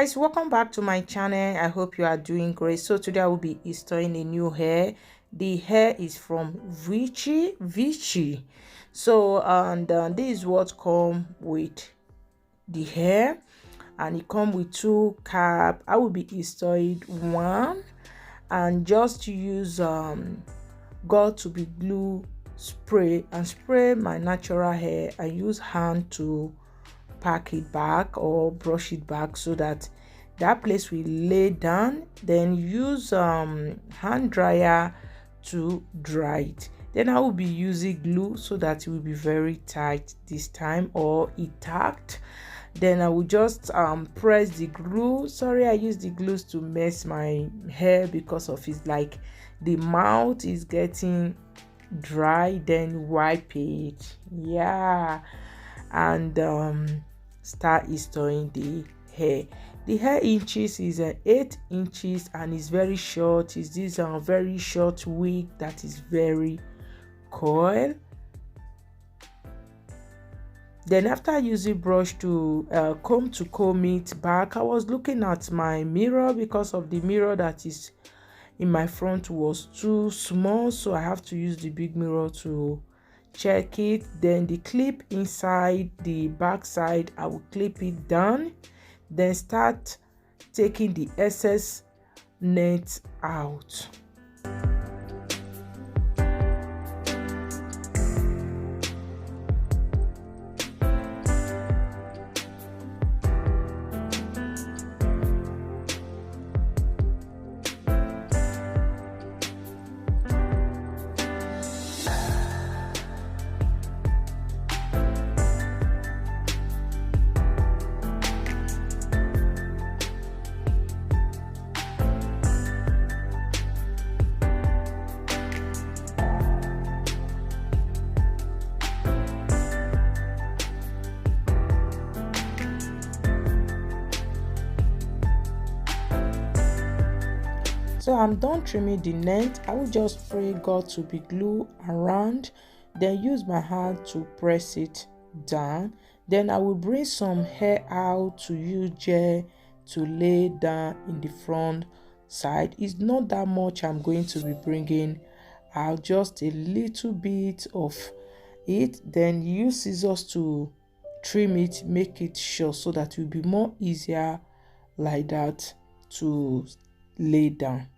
guys, welcome back to my channel. I hope you are doing great. So today I will be installing a new hair. The hair is from Vichy. So this is what come with the hair, and it come with two cap. I will be installing one and just use got to be glue spray and spray my natural hair. I use hand to pack it back or brush it back so that that place will lay down. Then use hand dryer to dry it. Then I will be using glue so that it will be very tight this time, or it tacked. Then I will just press the glue. Sorry, I use the glues to mess my hair because of it's like the mouth is getting dry. Then wipe it, yeah, and start installing the hair. The hair inches is 8 inches and is very short. Is this very short wig that is very coil. Then after using brush to comb it back, I was looking at my mirror because of the mirror that is in my front was too small, so I have to use the big mirror to check it. Then the clip inside the back side, I will clip it down, then start taking the excess net out. So I'm done trimming the net. I will just spray got to be glue around, then use my hand to press it down. Then I will bring some hair out to use gel to lay down in the front side. It's not that much I'm going to be bringing out, just a little bit of it. Then use scissors to trim it, make it short so that it will be more easier like that to lay down.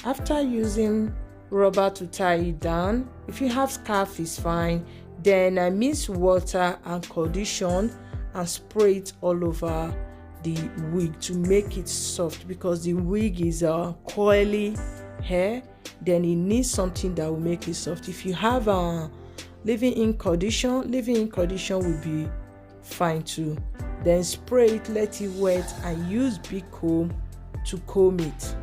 After using rubber to tie it down, if you have scarf is fine. Then I mix water and condition and spray it all over the wig to make it soft, because the wig is a coily hair. Then it needs something that will make it soft. If you have a leave-in condition will be fine too. Then spray it, let it wet, and use big comb to comb it.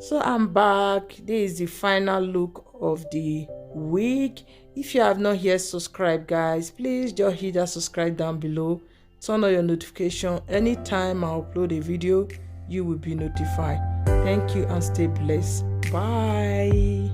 So I'm back. This is the final look of the wig. If you have not yet subscribed, guys, please just hit that subscribe down below. Turn on your notification. Anytime I upload a video, you will be notified. Thank you and stay blessed. Bye.